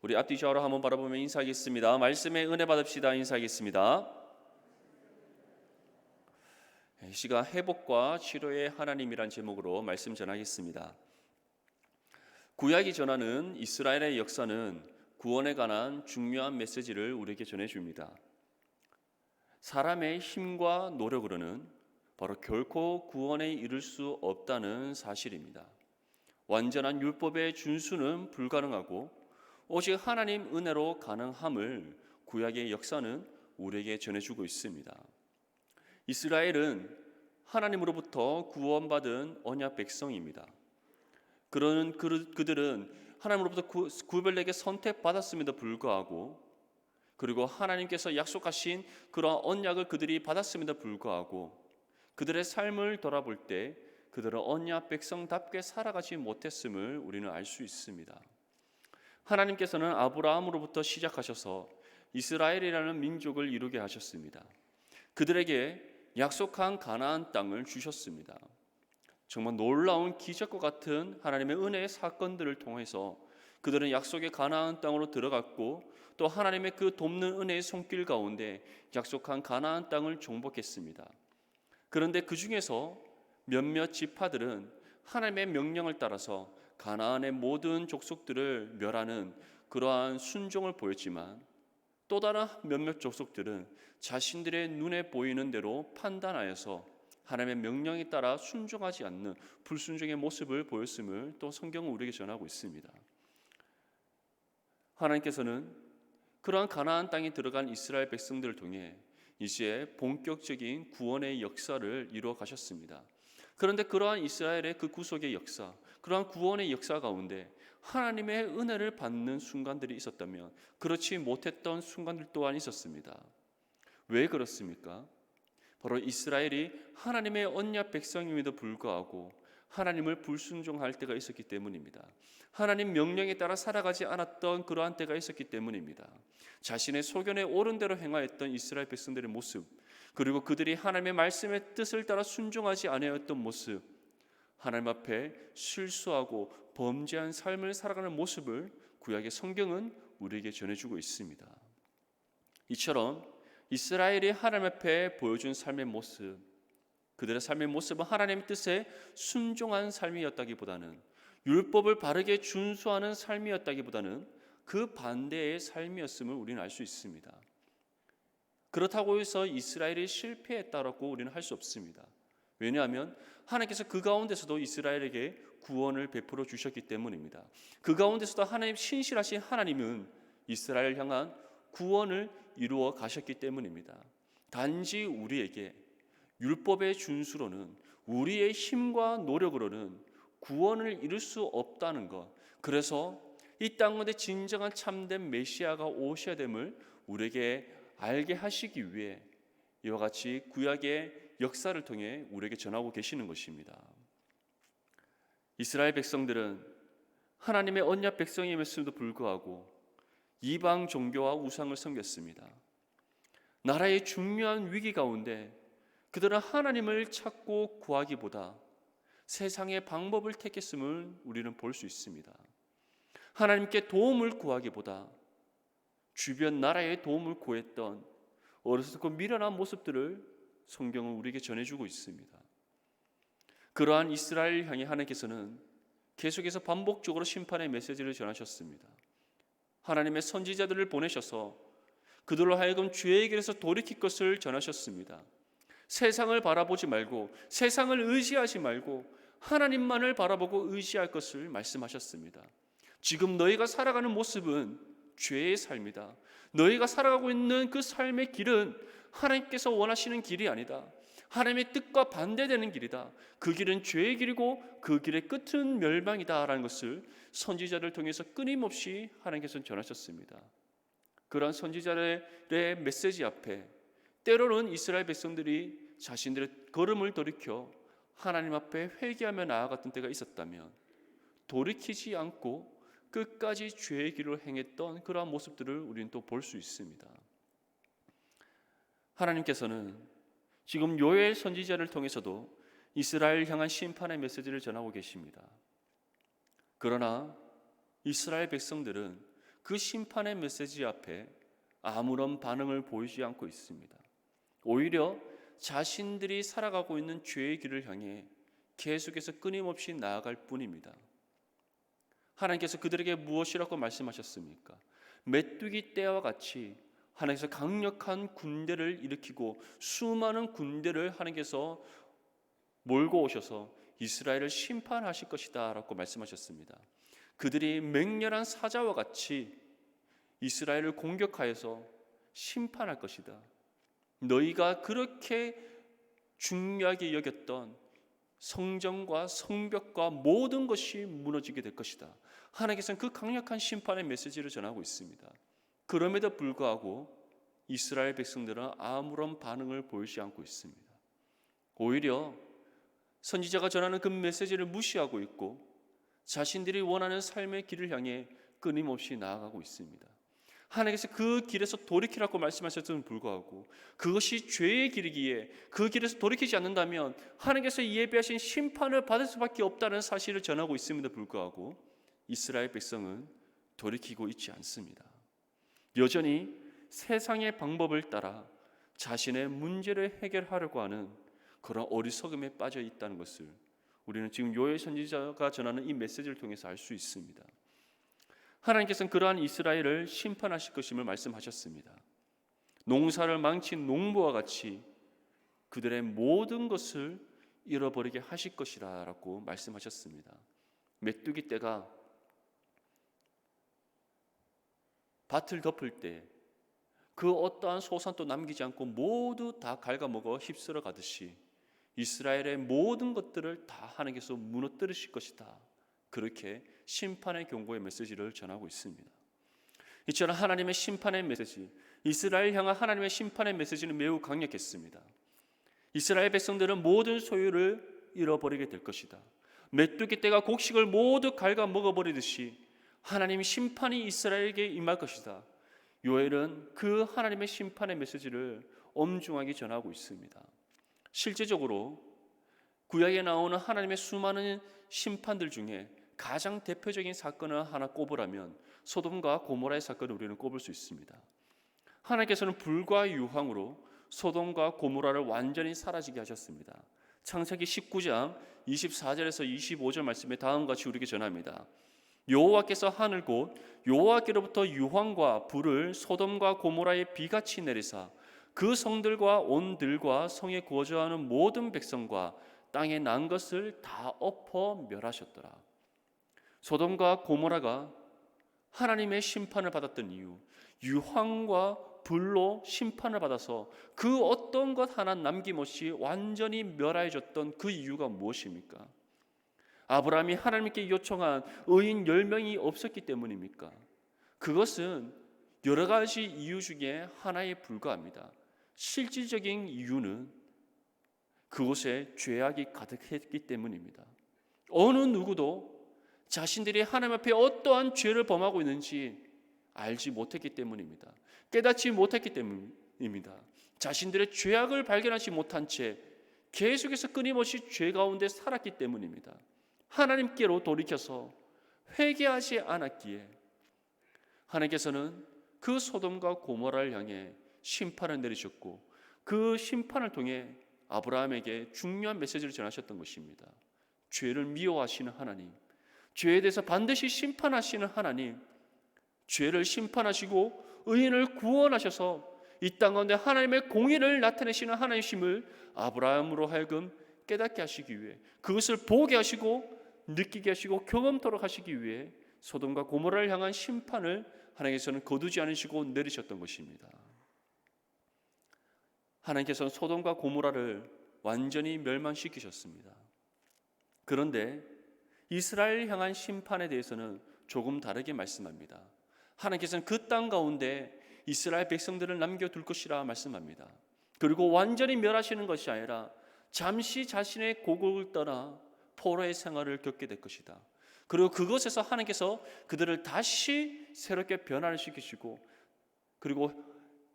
우리 앞뒤 좌우로 한번 바라보며 인사하겠습니다. 말씀에 은혜 받읍시다. 인사하겠습니다. 이 시간 회복과 치료의 하나님이란 제목으로 말씀 전하겠습니다. 구약이 전하는 이스라엘의 역사는 구원에 관한 중요한 메시지를 우리에게 전해줍니다. 사람의 힘과 노력으로는 바로 결코 구원에 이를 수 없다는 사실입니다. 완전한 율법의 준수는 불가능하고 오직 하나님 은혜로 가능함을 구약의 역사는 우리에게 전해주고 있습니다. 이스라엘은 하나님으로부터 구원받은 언약 백성입니다. 그러는 그들은 하나님으로부터 구별되게 선택받았음에도 불구하고, 그리고 하나님께서 약속하신 그러한 언약을 그들이 받았음에도 불구하고 그들의 삶을 돌아볼 때 그들은 언약 백성답게 살아가지 못했음을 우리는 알 수 있습니다. 하나님께서는 아브라함으로부터 시작하셔서 이스라엘이라는 민족을 이루게 하셨습니다. 그들에게 약속한 가나안 땅을 주셨습니다. 정말 놀라운 기적과 같은 하나님의 은혜의 사건들을 통해서 그들은 약속의 가나안 땅으로 들어갔고, 또 하나님의 그 돕는 은혜의 손길 가운데 약속한 가나안 땅을 정복했습니다. 그런데 그 중에서 몇몇 지파들은 하나님의 명령을 따라서 가나안의 모든 족속들을 멸하는 그러한 순종을 보였지만, 또 다른 몇몇 족속들은 자신들의 눈에 보이는 대로 판단하여서 하나님의 명령에 따라 순종하지 않는 불순종의 모습을 보였음을 또 성경은 우리에게 전하고 있습니다. 하나님께서는 그러한 가나안 땅에 들어간 이스라엘 백성들을 통해 이제 본격적인 구원의 역사를 이루어 가셨습니다. 그런데 그러한 이스라엘의 그 구속의 역사, 그러한 구원의 역사 가운데 하나님의 은혜를 받는 순간들이 있었다면 그렇지 못했던 순간들 또한 있었습니다. 왜 그렇습니까? 바로 이스라엘이 하나님의 언약 백성임에도 불구하고 하나님을 불순종할 때가 있었기 때문입니다. 하나님 명령에 따라 살아가지 않았던 그러한 때가 있었기 때문입니다. 자신의 소견에 옳은 대로 행하였던 이스라엘 백성들의 모습, 그리고 그들이 하나님의 말씀의 뜻을 따라 순종하지 아니하였던 모습, 하나님 앞에 실수하고 범죄한 삶을 살아가는 모습을 구약의 성경은 우리에게 전해주고 있습니다. 이처럼 이스라엘이 하나님 앞에 보여준 삶의 모습, 그들의 삶의 모습은 하나님의 뜻에 순종한 삶이었다기보다는, 율법을 바르게 준수하는 삶이었다기보다는 그 반대의 삶이었음을 우리는 알 수 있습니다. 그렇다고 해서 이스라엘이 실패했다라고 우리는 할 수 없습니다. 왜냐하면 하나님께서 그 가운데서도 이스라엘에게 구원을 베풀어 주셨기 때문입니다. 그 가운데서도 하나님 신실하신 하나님은 이스라엘을 향한 구원을 이루어 가셨기 때문입니다. 단지 우리에게 율법의 준수로는, 우리의 힘과 노력으로는 구원을 이룰 수 없다는 것, 그래서 이 땅 가운데 진정한 참된 메시아가 오셔야 됨을 우리에게 알게 하시기 위해 이와 같이 구약의 역사를 통해 우리에게 전하고 계시는 것입니다. 이스라엘 백성들은 하나님의 언약 백성임에도 불구하고 이방 종교와 우상을 섬겼습니다. 나라의 중요한 위기 가운데 그들은 하나님을 찾고 구하기보다 세상의 방법을 택했음을 우리는 볼 수 있습니다. 하나님께 도움을 구하기보다 주변 나라의 도움을 구했던 어리석고 미련한 모습들을 성경은 우리에게 전해주고 있습니다. 그러한 이스라엘 향해 하나님께서는 계속해서 반복적으로 심판의 메시지를 전하셨습니다. 하나님의 선지자들을 보내셔서 그들로 하여금 죄의 길에서 돌이킬 것을 전하셨습니다. 세상을 바라보지 말고, 세상을 의지하지 말고 하나님만을 바라보고 의지할 것을 말씀하셨습니다. 지금 너희가 살아가는 모습은 죄의 삶이다. 너희가 살아가고 있는 그 삶의 길은 하나님께서 원하시는 길이 아니다. 하나님의 뜻과 반대되는 길이다. 그 길은 죄의 길이고 그 길의 끝은 멸망이다라는 것을 선지자를 통해서 끊임없이 하나님께서 전하셨습니다. 그러한 선지자들의 메시지 앞에 때로는 이스라엘 백성들이 자신들의 걸음을 돌이켜 하나님 앞에 회개하며 나아갔던 때가 있었다면, 돌이키지 않고 끝까지 죄의 길을 행했던 그러한 모습들을 우리는 또 볼 수 있습니다. 하나님께서는 지금 요엘 선지자를 통해서도 이스라엘 향한 심판의 메시지를 전하고 계십니다. 그러나 이스라엘 백성들은 그 심판의 메시지 앞에 아무런 반응을 보이지 않고 있습니다. 오히려 자신들이 살아가고 있는 죄의 길을 향해 계속해서 끊임없이 나아갈 뿐입니다. 하나님께서 그들에게 무엇이라고 말씀하셨습니까? 메뚜기 떼와 같이 하나님께서 강력한 군대를 일으키고 수많은 군대를 하나님께서 몰고 오셔서 이스라엘을 심판하실 것이다 라고 말씀하셨습니다. 그들이 맹렬한 사자와 같이 이스라엘을 공격하여서 심판할 것이다. 너희가 그렇게 중요하게 여겼던 성전과 성벽과 모든 것이 무너지게 될 것이다. 하나님께서는 그 강력한 심판의 메시지를 전하고 있습니다. 그럼에도 불구하고 이스라엘 백성들은 아무런 반응을 보이지 않고 있습니다. 오히려 선지자가 전하는 그 메시지를 무시하고 있고 자신들이 원하는 삶의 길을 향해 끊임없이 나아가고 있습니다. 하나님께서 그 길에서 돌이키라고 말씀하셨음에도 불구하고 그것이 죄의 길이기에 그 길에서 돌이키지 않는다면 하나님께서 예비하신 심판을 받을 수밖에 없다는 사실을 전하고 있음에도 불구하고 이스라엘 백성은 돌이키고 있지 않습니다. 여전히 세상의 방법을 따라 자신의 문제를 해결하려고 하는 그런 어리석음에 빠져 있다는 것을 우리는 지금 요엘 선지자가 전하는 이 메시지를 통해서 알 수 있습니다. 하나님께서는 그러한 이스라엘을 심판하실 것임을 말씀하셨습니다. 농사를 망친 농부와 같이 그들의 모든 것을 잃어버리게 하실 것이라고 말씀하셨습니다. 메뚜기 떼가 밭을 덮을 때 그 어떠한 소산도 남기지 않고 모두 다 갉아먹어 휩쓸어 가듯이 이스라엘의 모든 것들을 다 하나님께서 무너뜨리실 것이다. 그렇게 심판의 경고의 메시지를 전하고 있습니다. 이처럼 하나님의 심판의 메시지, 이스라엘 향한 하나님의 심판의 메시지는 매우 강력했습니다. 이스라엘 백성들은 모든 소유를 잃어버리게 될 것이다. 메뚜기 떼가 곡식을 모두 갉아먹어버리듯이 하나님의 심판이 이스라엘에게 임할 것이다. 요엘은 그 하나님의 심판의 메시지를 엄중하게 전하고 있습니다. 실제적으로 구약에 나오는 하나님의 수많은 심판들 중에 가장 대표적인 사건을 하나 꼽으라면 소돔과 고모라의 사건을 우리는 꼽을 수 있습니다. 하나님께서는 불과 유황으로 소돔과 고모라를 완전히 사라지게 하셨습니다. 창세기 19장 24절에서 25절 말씀에 다음과 같이 우리에게 전합니다. 여호와께서 하늘 곧 여호와께로부터 유황과 불을 소돔과 고모라에 비같이 내리사 그 성들과 온들과 성에 거주하는 모든 백성과 땅에 난 것을 다 엎어 멸하셨더라. 소돔과 고모라가 하나님의 심판을 받았던 이유, 유황과 불로 심판을 받아서 그 어떤 것 하나 남김없이 완전히 멸하여졌던 그 이유가 무엇입니까? 아브라함이 하나님께 요청한 의인 10명이 없었기 때문입니까? 그것은 여러 가지 이유 중에 하나에 불과합니다. 실질적인 이유는 그곳에 죄악이 가득했기 때문입니다. 어느 누구도 자신들이 하나님 앞에 어떠한 죄를 범하고 있는지 알지 못했기 때문입니다. 깨닫지 못했기 때문입니다. 자신들의 죄악을 발견하지 못한 채 계속해서 끊임없이 죄 가운데 살았기 때문입니다. 하나님께로 돌이켜서 회개하지 않았기에 하나님께서는 그 소돔과 고모라를 향해 심판을 내리셨고 그 심판을 통해 아브라함에게 중요한 메시지를 전하셨던 것입니다. 죄를 미워하시는 하나님, 죄에 대해서 반드시 심판하시는 하나님, 죄를 심판하시고 의인을 구원하셔서 이 땅 가운데 하나님의 공의를 나타내시는 하나님이심을 아브라함으로 하여금 깨닫게 하시기 위해 그것을 보게 하시고 느끼게 하시고 경험토록 하시기 위해 소돔과 고모라를 향한 심판을 하나님께서는 거두지 않으시고 내리셨던 것입니다. 하나님께서는 소돔과 고모라를 완전히 멸망시키셨습니다. 그런데 이스라엘 향한 심판에 대해서는 조금 다르게 말씀합니다. 하나님께서는 그 땅 가운데 이스라엘 백성들을 남겨둘 것이라 말씀합니다. 그리고 완전히 멸하시는 것이 아니라 잠시 자신의 고국을 떠나 포로의 생활을 겪게 될 것이다. 그리고 그것에서 하나님께서 그들을 다시 새롭게 변화를 시키시고 그리고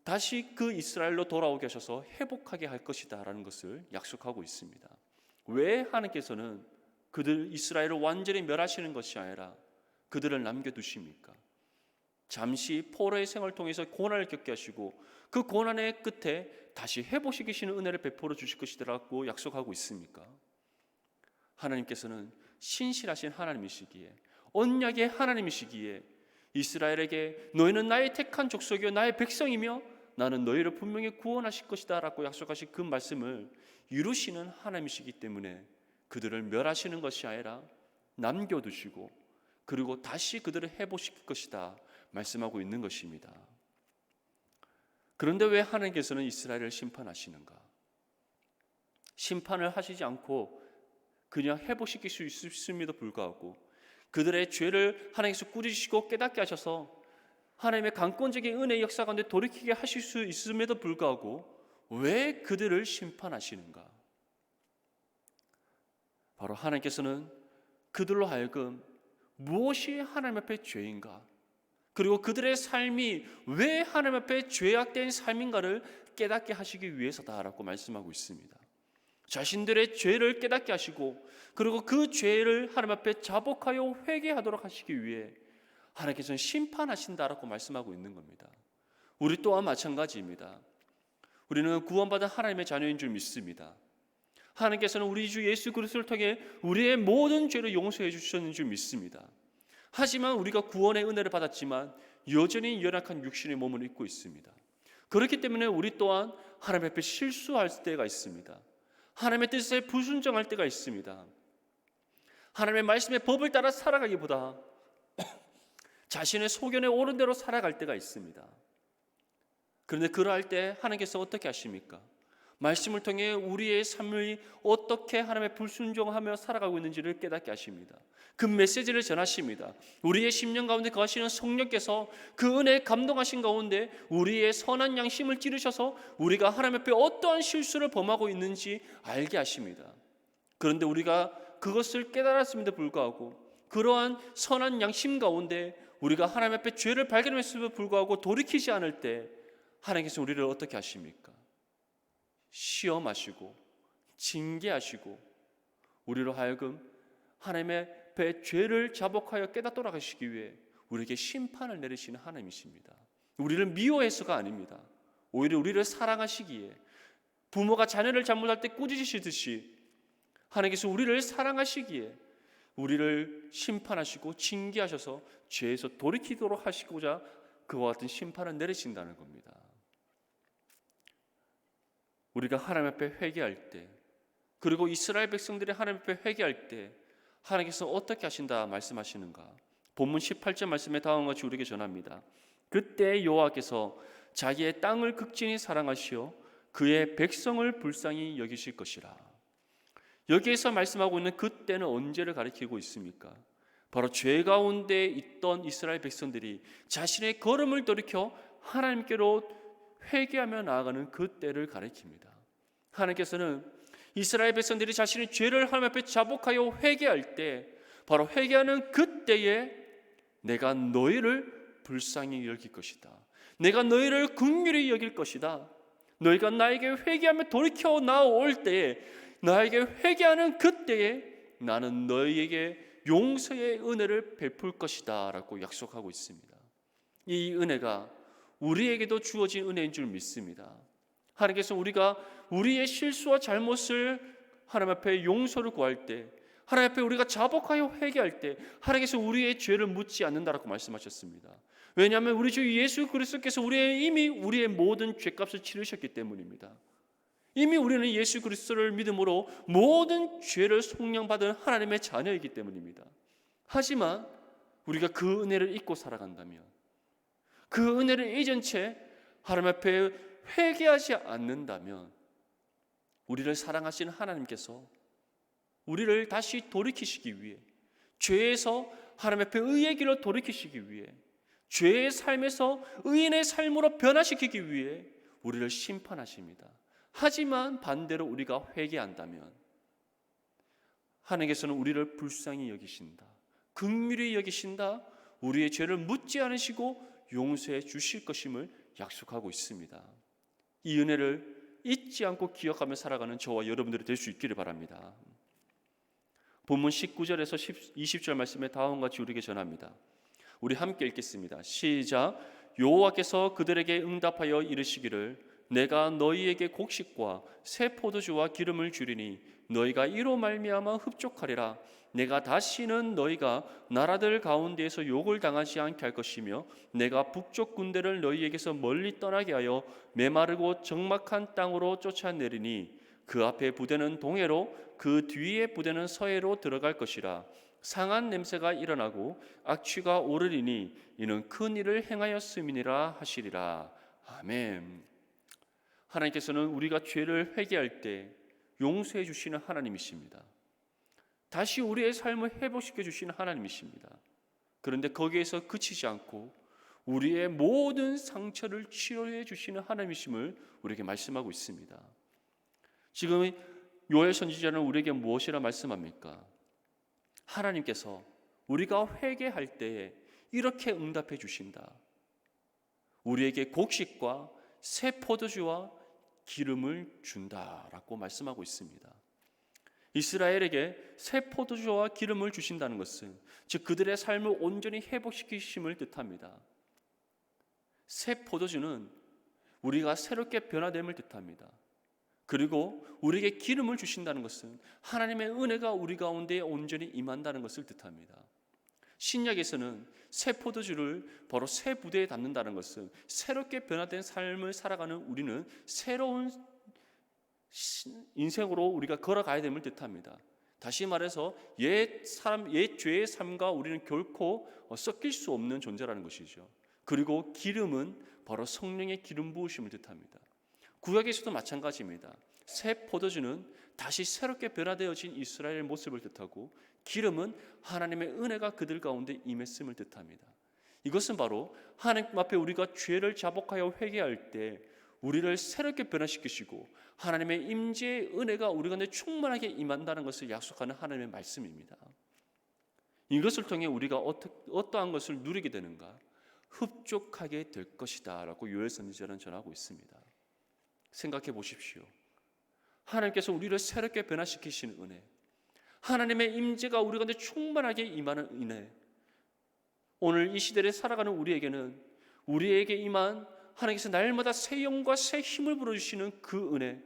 다시 그 이스라엘로 돌아오게 하셔서 회복하게 할 것이다 라는 것을 약속하고 있습니다. 왜 하나님께서는 그들 이스라엘을 완전히 멸하시는 것이 아니라 그들을 남겨두십니까? 잠시 포로의 생활을 통해서 고난을 겪게 하시고 그 고난의 끝에 다시 회복시키시는 은혜를 베풀어 주실 것이라고 약속하고 있습니까? 하나님께서는 신실하신 하나님이시기에, 언약의 하나님이시기에 이스라엘에게 너희는 나의 택한 족속이요 나의 백성이며 나는 너희를 분명히 구원하실 것이다 라고 약속하신 그 말씀을 이루시는 하나님이시기 때문에 그들을 멸하시는 것이 아니라 남겨두시고 그리고 다시 그들을 회복시킬 것이다 말씀하고 있는 것입니다. 그런데 왜 하나님께서는 이스라엘을 심판하시는가? 심판을 하시지 않고 그냥 회복시킬 수 있음에도 불구하고 그들의 죄를 하나님께서 꾸짖으시고 깨닫게 하셔서 하나님의 강권적인 은혜의 역사 가운데 돌이키게 하실 수 있음에도 불구하고 왜 그들을 심판하시는가? 바로 하나님께서는 그들로 하여금 무엇이 하나님 앞에 죄인가, 그리고 그들의 삶이 왜 하나님 앞에 죄악된 삶인가를 깨닫게 하시기 위해서다라고 말씀하고 있습니다. 자신들의 죄를 깨닫게 하시고 그리고 그 죄를 하나님 앞에 자복하여 회개하도록 하시기 위해 하나님께서는 심판하신다라고 말씀하고 있는 겁니다. 우리 또한 마찬가지입니다. 우리는 구원받은 하나님의 자녀인 줄 믿습니다. 하나님께서는 우리 주 예수 그리스도를 통해 우리의 모든 죄를 용서해 주셨는 줄 믿습니다. 하지만 우리가 구원의 은혜를 받았지만 여전히 연약한 육신의 몸을 입고 있습니다. 그렇기 때문에 우리 또한 하나님 앞에 실수할 때가 있습니다. 하나님의 뜻에 불순종할 때가 있습니다. 하나님의 말씀의 법을 따라 살아가기보다 자신의 소견에 옳은 대로 살아갈 때가 있습니다. 그런데 그러할 때 하나님께서 어떻게 하십니까? 말씀을 통해 우리의 삶을 어떻게 하나님의 불순종하며 살아가고 있는지를 깨닫게 하십니다. 그 메시지를 전하십니다. 우리의 심령 가운데 거하시는 성령께서 그 은혜에 감동하신 가운데 우리의 선한 양심을 찌르셔서 우리가 하나님 앞에 어떠한 실수를 범하고 있는지 알게 하십니다. 그런데 우리가 그것을 깨달았음에도 불구하고 그러한 선한 양심 가운데 우리가 하나님 앞에 죄를 발견했음에도 불구하고 돌이키지 않을 때 하나님께서 우리를 어떻게 하십니까? 시험하시고 징계하시고 우리로 하여금 하나님의 앞에 죄를 자복하여 깨닫도록 하시기 위해 우리에게 심판을 내리시는 하나님이십니다. 우리를 미워해서가 아닙니다. 오히려 우리를 사랑하시기에 부모가 자녀를 잘못할 때 꾸짖으시듯이 하나님께서 우리를 사랑하시기에 우리를 심판하시고 징계하셔서 죄에서 돌이키도록 하시고자 그와 같은 심판을 내리신다는 겁니다. 우리가 하나님 앞에 회개할 때, 그리고 이스라엘 백성들이 하나님 앞에 회개할 때 하나님께서 어떻게 하신다 말씀하시는가? 본문 18절 말씀에 다음과 같이 우리에게 전합니다. 그때 여호와께서 자기의 땅을 극진히 사랑하시어 그의 백성을 불쌍히 여기실 것이라. 여기에서 말씀하고 있는 그때는 언제를 가리키고 있습니까? 바로 죄 가운데 있던 이스라엘 백성들이 자신의 걸음을 돌이켜 하나님께로 회개하며 나아가는 그때를 가리킵니다. 하나님께서는 이스라엘 백성들이 자신의 죄를 하나님 앞에 자복하여 회개할 때, 바로 회개하는 그때에 내가 너희를 불쌍히 여길 것이다, 내가 너희를 긍휼히 여길 것이다, 너희가 나에게 회개하며 돌이켜 나올 때에, 나에게 회개하는 그때에 나는 너희에게 용서의 은혜를 베풀 것이다 라고 약속하고 있습니다. 이 은혜가 우리에게도 주어진 은혜인 줄 믿습니다. 하나님께서 우리가 우리의 실수와 잘못을 하나님 앞에 용서를 구할 때, 하나님 앞에 우리가 자복하여 회개할 때 하나님께서 우리의 죄를 묻지 않는다라고 말씀하셨습니다. 왜냐하면 우리 주 예수 그리스도께서 이미 우리의 모든 죄값을 치르셨기 때문입니다. 이미 우리는 예수 그리스도를 믿음으로 모든 죄를 속량받은 하나님의 자녀이기 때문입니다. 하지만 우리가 그 은혜를 잊고 살아간다면, 그 은혜를 잊은 채 하나님 앞에 회개하지 않는다면 우리를 사랑하시는 하나님께서 우리를 다시 돌이키시기 위해, 죄에서 하나님 앞에 의의 길로 돌이키시기 위해, 죄의 삶에서 의인의 삶으로 변화시키기 위해 우리를 심판하십니다. 하지만 반대로 우리가 회개한다면 하나님께서는 우리를 불쌍히 여기신다, 긍휼히 여기신다, 우리의 죄를 묻지 않으시고 용서해 주실 것임을 약속하고 있습니다. 이 은혜를 잊지 않고 기억하며 살아가는 저와 여러분들이 될 수 있기를 바랍니다. 본문 19절에서 20절 말씀에 다음과 같이 우리에게 전합니다. 우리 함께 읽겠습니다. 시작. 여호와께서 그들에게 응답하여 이르시기를 내가 너희에게 곡식과 새 포도주와 기름을 주리니 너희가 이로 말미암아 흡족하리라. 내가 다시는 너희가 나라들 가운데에서 욕을 당하지 않게 할 것이며 내가 북쪽 군대를 너희에게서 멀리 떠나게 하여 메마르고 적막한 땅으로 쫓아내리니 그 앞에 부대는 동해로 그 뒤에 부대는 서해로 들어갈 것이라. 상한 냄새가 일어나고 악취가 오르리니 이는 큰 일을 행하였음이니라 하시리라. 아멘. 하나님께서는 우리가 죄를 회개할 때 용서해 주시는 하나님이십니다. 다시 우리의 삶을 회복시켜 주시는 하나님이십니다. 그런데 거기에서 그치지 않고 우리의 모든 상처를 치료해 주시는 하나님이심을 우리에게 말씀하고 있습니다. 지금 요엘 선지자는 우리에게 무엇이라 말씀합니까? 하나님께서 우리가 회개할 때에 이렇게 응답해 주신다. 우리에게 곡식과 새 포도주와 기름을 준다라고 말씀하고 있습니다. 이스라엘에게 새 포도주와 기름을 주신다는 것은 즉 그들의 삶을 온전히 회복시키심을 뜻합니다. 새 포도주는 우리가 새롭게 변화됨을 뜻합니다. 그리고 우리에게 기름을 주신다는 것은 하나님의 은혜가 우리 가운데 온전히 임한다는 것을 뜻합니다. 신약에서는 새 포도주를 바로 새 부대에 담는다는 것은 새롭게 변화된 삶을 살아가는 우리는 새로운 인생으로 우리가 걸어가야 됨을 뜻합니다. 다시 말해서 옛 죄의 삶과 우리는 결코 섞일 수 없는 존재라는 것이죠. 그리고 기름은 바로 성령의 기름 부으심을 뜻합니다. 구약에서도 마찬가지입니다. 새 포도주는 다시 새롭게 변화되어진 이스라엘의 모습을 뜻하고 기름은 하나님의 은혜가 그들 가운데 임했음을 뜻합니다. 이것은 바로 하나님 앞에 우리가 죄를 자복하여 회개할 때 우리를 새롭게 변화시키시고 하나님의 임재의 은혜가 우리 가운데 충만하게 임한다는 것을 약속하는 하나님의 말씀입니다. 이것을 통해 우리가 어떠한 것을 누리게 되는가? 흡족하게 될 것이다 라고 요엘 선지자는 전하고 있습니다. 생각해 보십시오. 하나님께서 우리를 새롭게 변화시키시는 은혜, 하나님의 임재가 우리 가운데 충만하게 임하는 은혜, 오늘 이 시대를 살아가는 우리에게는 우리에게 임한 하나님께서 날마다 새 영과 새 힘을 불어주시는 그 은혜,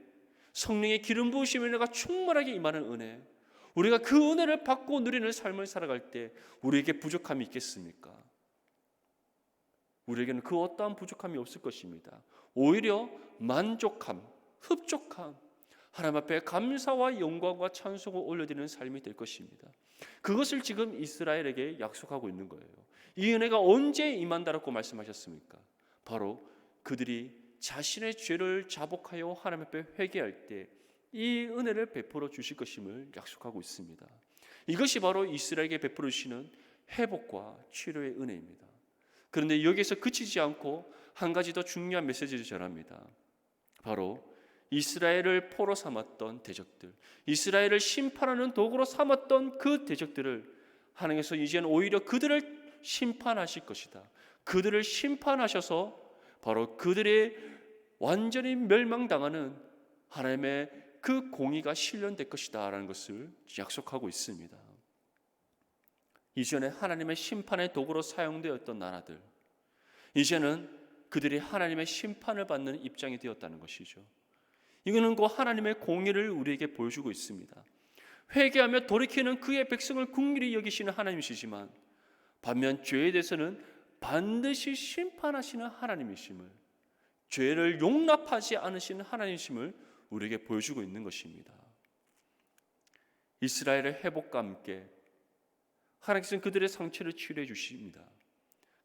성령의 기름 부으심의 은혜가 충만하게 임하는 은혜, 우리가 그 은혜를 받고 누리는 삶을 살아갈 때 우리에게 부족함이 있겠습니까? 우리에게는 그 어떠한 부족함이 없을 것입니다. 오히려 만족함, 흡족함, 하나님 앞에 감사와 영광과 찬송을 올려드리는 삶이 될 것입니다. 그것을 지금 이스라엘에게 약속하고 있는 거예요. 이 은혜가 언제 임한다라고 말씀하셨습니까? 바로 그들이 자신의 죄를 자복하여 하나님 앞에 회개할 때 이 은혜를 베풀어 주실 것임을 약속하고 있습니다. 이것이 바로 이스라엘에게 베풀어 주시는 회복과 치료의 은혜입니다. 그런데 여기에서 그치지 않고 한 가지 더 중요한 메시지를 전합니다. 바로 이스라엘을 포로 삼았던 대적들, 이스라엘을 심판하는 도구로 삼았던 그 대적들을 하나님께서 이제는 오히려 그들을 심판하실 것이다. 그들을 심판하셔서 바로 그들의 완전히 멸망당하는 하나님의 그 공의가 실현될 것이다 라는 것을 약속하고 있습니다. 이전에 하나님의 심판의 도구로 사용되었던 나라들, 이제는 그들이 하나님의 심판을 받는 입장이 되었다는 것이죠. 이거는 그 하나님의 공의를 우리에게 보여주고 있습니다. 회개하며 돌이키는 그의 백성을 긍휼히 여기시는 하나님이시지만 반면 죄에 대해서는 반드시 심판하시는 하나님이심을, 죄를 용납하지 않으시는 하나님이심을 우리에게 보여주고 있는 것입니다. 이스라엘의 회복과 함께 하나님께서는 그들의 상처를 치료해 주십니다.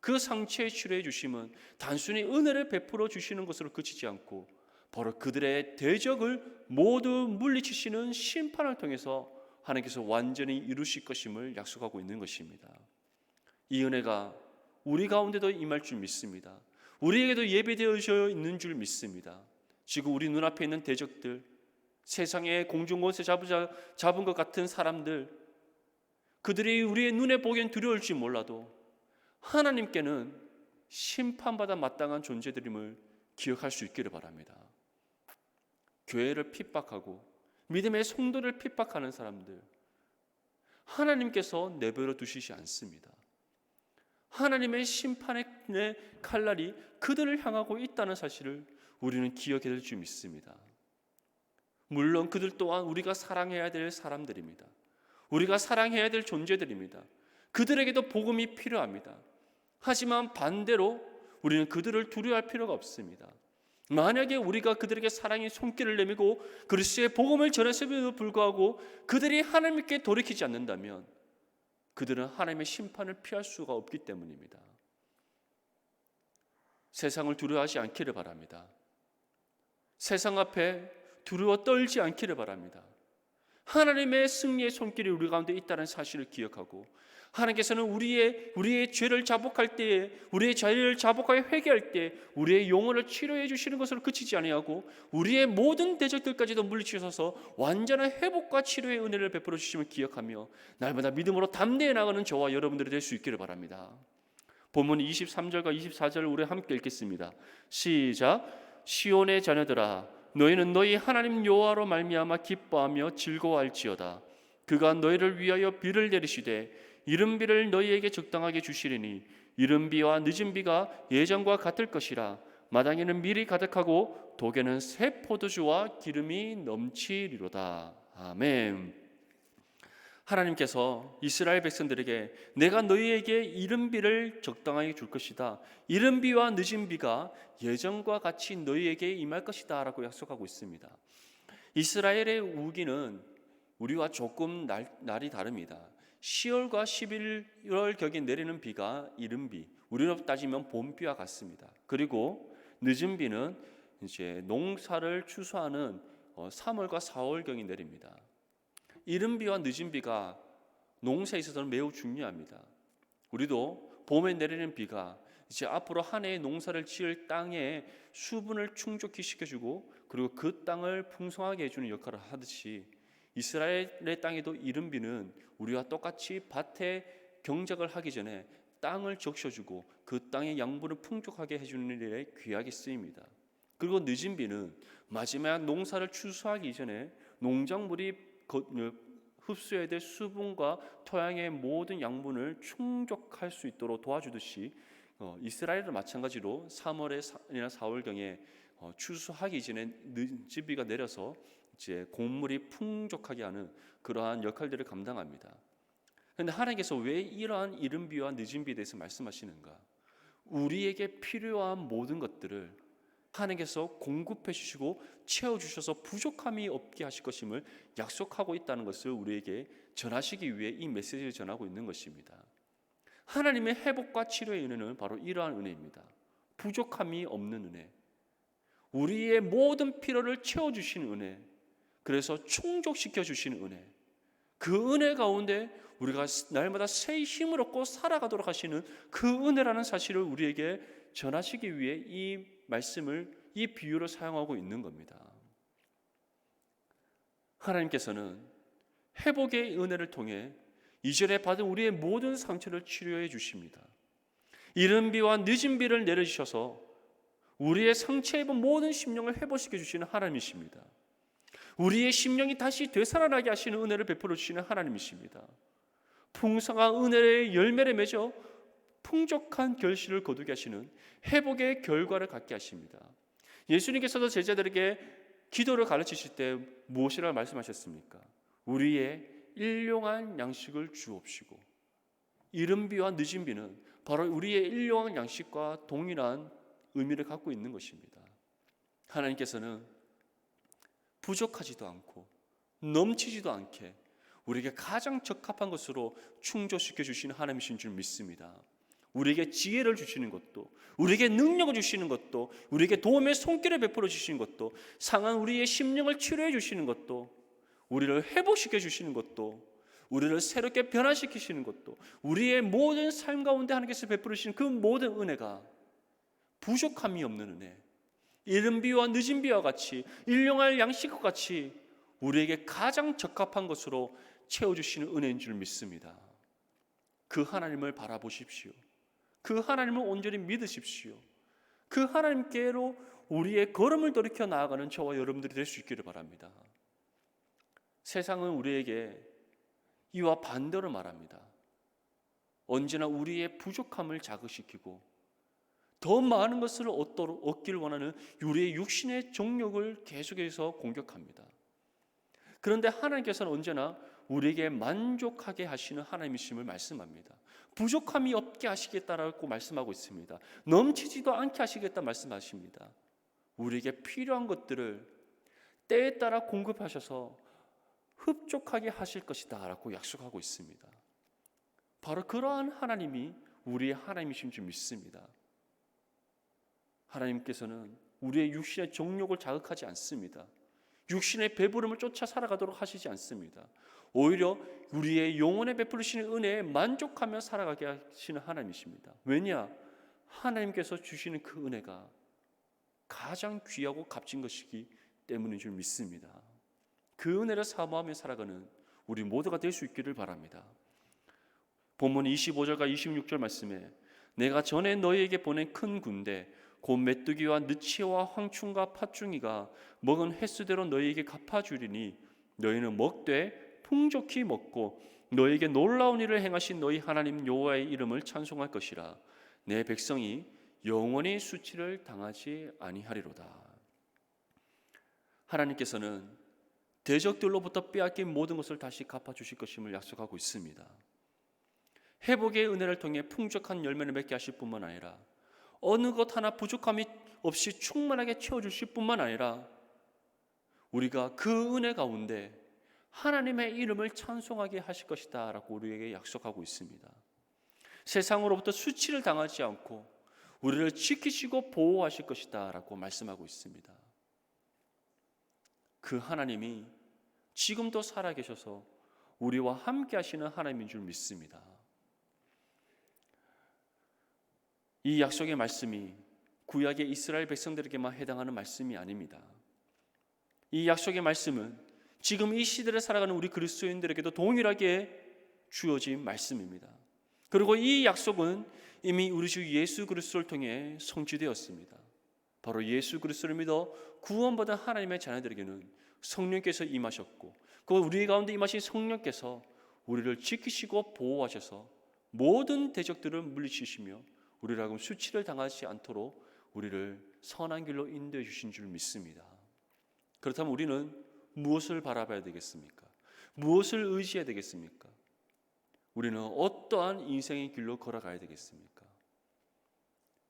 그 상처에 치료해 주심은 단순히 은혜를 베풀어 주시는 것으로 그치지 않고 바로 그들의 대적을 모두 물리치시는 심판을 통해서 하나님께서 완전히 이루실 것임을 약속하고 있는 것입니다. 이 은혜가 우리 가운데도 임할 줄 믿습니다. 우리에게도 예배되어져 있는 줄 믿습니다. 지금 우리 눈앞에 있는 대적들, 세상의 공중권세 잡은 것 같은 사람들, 그들이 우리의 눈에 보기엔 두려울지 몰라도 하나님께는 심판받아 마땅한 존재들임을 기억할 수 있기를 바랍니다. 교회를 핍박하고 믿음의 성도를 핍박하는 사람들, 하나님께서 내버려 두시지 않습니다. 하나님의 심판의 칼날이 그들을 향하고 있다는 사실을 우리는 기억해야 될 줄 믿습니다. 물론 그들 또한 우리가 사랑해야 될 사람들입니다. 우리가 사랑해야 될 존재들입니다. 그들에게도 복음이 필요합니다. 하지만 반대로 우리는 그들을 두려워할 필요가 없습니다. 만약에 우리가 그들에게 사랑의 손길을 내밀고 그리스도의 복음을 전했음에도 불구하고 그들이 하나님께 돌이키지 않는다면 그들은 하나님의 심판을 피할 수가 없기 때문입니다. 세상을 두려워하지 않기를 바랍니다. 세상 앞에 두려워 떨지 않기를 바랍니다. 하나님의 승리의 손길이 우리 가운데 있다는 사실을 기억하고 하나님께서는 우리의 죄를 자복할 때에, 우리의 죄를 자복하여 회개할 때 우리의 영혼을 치료해 주시는 것으로 그치지 아니하고 우리의 모든 대적들까지도 물리치셔서 완전한 회복과 치료의 은혜를 베풀어 주심을 기억하며 날마다 믿음으로 담대해 나가는 저와 여러분들이 될 수 있기를 바랍니다. 본문 23절과 24절을 우리 함께 읽겠습니다. 시작. 시온의 자녀들아, 너희는 너희 하나님 여호와로 말미암아 기뻐하며 즐거워할지어다. 그가 너희를 위하여 비를 내리시되 이른 비를 너희에게 적당하게 주시리니 이른 비와 늦은 비가 예전과 같을 것이라. 마당에는 밀이 가득하고 독에는 새 포도주와 기름이 넘치리로다. 아멘. 하나님께서 이스라엘 백성들에게 내가 너희에게 이른 비를 적당하게 줄 것이다. 이른 비와 늦은 비가 예전과 같이 너희에게 임할 것이다 라고 약속하고 있습니다. 이스라엘의 우기는 우리와 조금 날이 다릅니다. 10월과 11월 격에 내리는 비가 이른 비, 우리로 따지면 봄비와 같습니다. 그리고 늦은 비는 이제 농사를 추수하는 3월과 4월경에 내립니다. 이른 비와 늦은 비가 농사에 있어서는 매우 중요합니다. 우리도 봄에 내리는 비가 이제 앞으로 한 해의 농사를 지을 땅에 수분을 충족히 시켜주고 그리고 그 땅을 풍성하게 해주는 역할을 하듯이 이스라엘의 땅에도 이른 비는 우리와 똑같이 밭에 경작을 하기 전에 땅을 적셔주고 그 땅의 양분을 풍족하게 해주는 일에 귀하게 쓰입니다. 그리고 늦은 비는 마지막 농사를 추수하기 전에 농작물이 흡수해야 될 수분과 토양의 모든 양분을 충족할 수 있도록 도와주듯이 이스라엘은 마찬가지로 3월이나 4월경에 추수하기 전에 늦은 비가 내려서 이제 곡물이 풍족하게 하는 그러한 역할들을 감당합니다. 그런데 하나님께서 왜 이러한 이른 비와 늦은 비에 대해서 말씀하시는가? 우리에게 필요한 모든 것들을 하나님께서 공급해 주시고 채워 주셔서 부족함이 없게 하실 것임을 약속하고 있다는 것을 우리에게 전하시기 위해 이 메시지를 전하고 있는 것입니다. 하나님의 회복과 치료의 은혜는 바로 이러한 은혜입니다. 부족함이 없는 은혜, 우리의 모든 필요를 채워 주시는 은혜, 그래서 충족시켜 주시는 은혜, 그 은혜 가운데 우리가 날마다 새 힘을 얻고 살아가도록 하시는 그 은혜라는 사실을 우리에게 전하시기 위해 이 말씀을, 이 비유를 사용하고 있는 겁니다. 하나님께서는 회복의 은혜를 통해 이전에 받은 우리의 모든 상처를 치료해 주십니다. 이른 비와 늦은 비를 내려주셔서 우리의 상처 입은 모든 심령을 회복시켜 주시는 하나님이십니다. 우리의 심령이 다시 되살아나게 하시는 은혜를 베풀어 주시는 하나님이십니다. 풍성한 은혜의 열매를 맺어 풍족한 결실을 거두게 하시는 회복의 결과를 갖게 하십니다. 예수님께서도 제자들에게 기도를 가르치실 때 무엇이라고 말씀하셨습니까? 우리의 일용할 양식을 주옵시고. 이른 비와 늦은 비는 바로 우리의 일용할 양식과 동일한 의미를 갖고 있는 것입니다. 하나님께서는 부족하지도 않고 넘치지도 않게 우리에게 가장 적합한 것으로 충족시켜 주시는 하나님이신 줄 믿습니다. 우리에게 지혜를 주시는 것도, 우리에게 능력을 주시는 것도, 우리에게 도움의 손길을 베풀어 주시는 것도, 상한 우리의 심령을 치료해 주시는 것도, 우리를 회복시켜 주시는 것도, 우리를 새롭게 변화시키시는 것도, 우리의 모든 삶 가운데 하나님께서 베풀어 주시는 그 모든 은혜가 부족함이 없는 은혜, 이른 비와 늦은 비와 같이 일용할 양식과 같이 우리에게 가장 적합한 것으로 채워주시는 은혜인 줄 믿습니다. 그 하나님을 바라보십시오. 그 하나님을 온전히 믿으십시오. 그 하나님께로 우리의 걸음을 돌이켜 나아가는 저와 여러분들이 될 수 있기를 바랍니다. 세상은 우리에게 이와 반대로 말합니다. 언제나 우리의 부족함을 자극시키고 더 많은 것을 얻기를 원하는 우리의 육신의 정욕을 계속해서 공격합니다. 그런데 하나님께서는 언제나 우리에게 만족하게 하시는 하나님이심을 말씀합니다. 부족함이 없게 하시겠다라고 말씀하고 있습니다. 넘치지도 않게 하시겠다 말씀하십니다. 우리에게 필요한 것들을 때에 따라 공급하셔서 흡족하게 하실 것이다 라고 약속하고 있습니다. 바로 그러한 하나님이 우리의 하나님이신 줄 믿습니다. 하나님께서는 우리의 육신의 정욕을 자극하지 않습니다. 육신의 배부름을 쫓아 살아가도록 하시지 않습니다. 오히려 우리의 영혼에 베풀으시는 은혜에 만족하며 살아가게 하시는 하나님이십니다. 왜냐? 하나님께서 주시는 그 은혜가 가장 귀하고 값진 것이기 때문인 줄 믿습니다. 그 은혜를 사모하며 살아가는 우리 모두가 될 수 있기를 바랍니다. 본문 25절과 26절 말씀에 내가 전에 너희에게 보낸 큰 군대 곧 메뚜기와 느치와 황충과 팥중이가 먹은 횟수대로 너희에게 갚아주리니 너희는 먹되 풍족히 먹고 너희에게 놀라운 일을 행하신 너희 하나님 여호와의 이름을 찬송할 것이라. 내 백성이 영원히 수치를 당하지 아니하리로다. 하나님께서는 대적들로부터 빼앗긴 모든 것을 다시 갚아주실 것임을 약속하고 있습니다. 회복의 은혜를 통해 풍족한 열매를 맺게 하실 뿐만 아니라 어느 것 하나 부족함이 없이 충만하게 채워주실 뿐만 아니라 우리가 그 은혜 가운데 하나님의 이름을 찬송하게 하실 것이다 라고 우리에게 약속하고 있습니다. 세상으로부터 수치를 당하지 않고 우리를 지키시고 보호하실 것이다 라고 말씀하고 있습니다. 그 하나님이 지금도 살아계셔서 우리와 함께 하시는 하나님인 줄 믿습니다. 이 약속의 말씀이 구약의 이스라엘 백성들에게만 해당하는 말씀이 아닙니다. 이 약속의 말씀은 지금 이 시대를 살아가는 우리 그리스도인들에게도 동일하게 주어진 말씀입니다. 그리고 이 약속은 이미 우리 주 예수 그리스도를 통해 성취되었습니다. 바로 예수 그리스도를 믿어 구원받은 하나님의 자녀들에게는 성령께서 임하셨고 그 우리 가운데 임하신 성령께서 우리를 지키시고 보호하셔서 모든 대적들을 물리치시며 우리를 하여금 수치를 당하지 않도록 우리를 선한 길로 인도해 주신 줄 믿습니다. 그렇다면 우리는 무엇을 바라봐야 되겠습니까? 무엇을 의지해야 되겠습니까? 우리는 어떠한 인생의 길로 걸어가야 되겠습니까?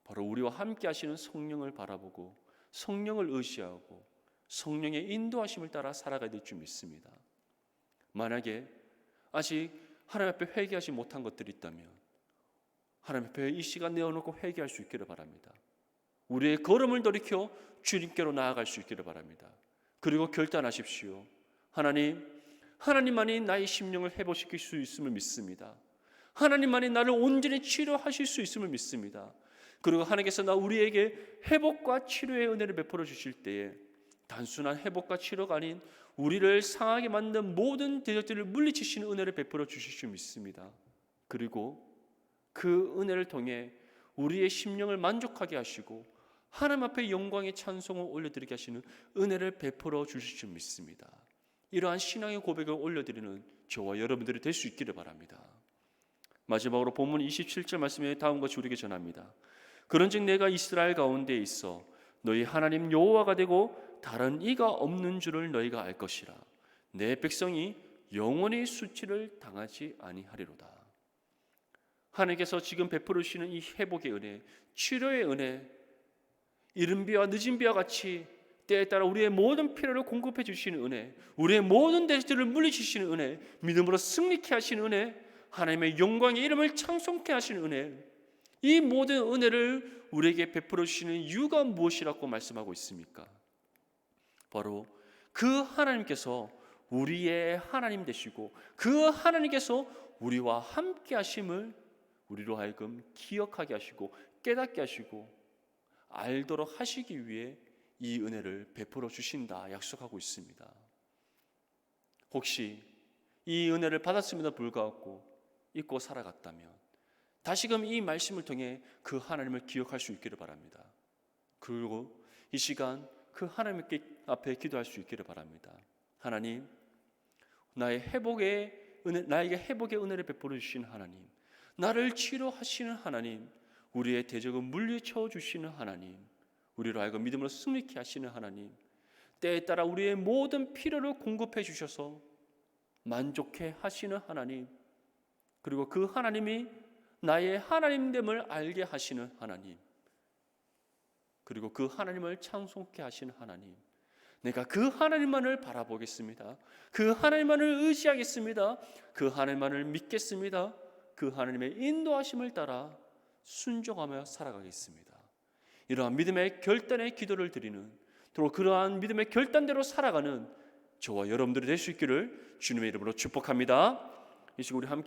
바로 우리와 함께 하시는 성령을 바라보고 성령을 의지하고 성령의 인도하심을 따라 살아가야 될 줄 믿습니다. 만약에 아직 하나님 앞에 회개하지 못한 것들이 있다면 하나님 앞에 이 시간 내어놓고 회개할 수 있기를 바랍니다. 우리의 걸음을 돌이켜 주님께로 나아갈 수 있기를 바랍니다. 그리고 결단하십시오. 하나님만이 나의 심령을 회복시킬 수 있음을 믿습니다. 하나님만이 나를 온전히 치료하실 수 있음을 믿습니다. 그리고 하나님께서 우리에게 회복과 치료의 은혜를 베풀어 주실 때에 단순한 회복과 치료가 아닌 우리를 상하게 만든 모든 대적들을 물리치시는 은혜를 베풀어 주실 줄 믿습니다. 그리고 그 은혜를 통해 우리의 심령을 만족하게 하시고 하나님 앞에 영광의 찬송을 올려드리게 하시는 은혜를 베풀어 주실 줄 믿습니다. 이러한 신앙의 고백을 올려드리는 저와 여러분들이 될 수 있기를 바랍니다. 마지막으로 본문 27절 말씀에 다음 것이 우리에게 전합니다. 그런즉 내가 이스라엘 가운데에 있어 너희 하나님 여호와가 되고 다른 이가 없는 줄을 너희가 알 것이라. 내 백성이 영원히 수치를 당하지 아니하리로다. 하나님께서 지금 베풀으시는 이 회복의 은혜, 치료의 은혜, 이른 비와 늦은 비와 같이 때에 따라 우리의 모든 필요를 공급해 주시는 은혜, 우리의 모든 대적들을 물리치시는 은혜, 믿음으로 승리케 하시는 은혜, 하나님의 영광의 이름을 찬송케 하시는 은혜, 이 모든 은혜를 우리에게 베풀어 주시는 이유가 무엇이라고 말씀하고 있습니까? 바로 그 하나님께서 우리의 하나님 되시고 그 하나님께서 우리와 함께 하심을 우리로 하여금 기억하게 하시고 깨닫게 하시고 알도록 하시기 위해 이 은혜를 베풀어 주신다 약속하고 있습니다. 혹시 이 은혜를 받았음에도 불구하고 잊고 살아갔다면 다시금 이 말씀을 통해 그 하나님을 기억할 수 있기를 바랍니다. 그리고 이 시간 그 하나님 앞에 기도할 수 있기를 바랍니다. 하나님, 나의 회복의 나에게 회복의 은혜를 베풀어 주시는 하나님, 나를 치료하시는 하나님, 우리의 대적을 물리쳐 주시는 하나님, 우리로 하여금 믿음으로 승리케 하시는 하나님, 때에 따라 우리의 모든 필요를 공급해 주셔서 만족해 하시는 하나님, 그리고 그 하나님이 나의 하나님됨을 알게 하시는 하나님, 그리고 그 하나님을 찬송케 하시는 하나님, 내가 그 하나님만을 바라보겠습니다. 그 하나님만을 의지하겠습니다. 그 하나님만을 믿겠습니다. 그 하나님의 인도하심을 따라 순종하며 살아가겠습니다. 이러한 믿음의 결단의 기도를 드리는, 또 그러한 믿음의 결단대로 살아가는 저와 여러분들이 될 수 있기를 주님의 이름으로 축복합니다. 이 시간 우리 함께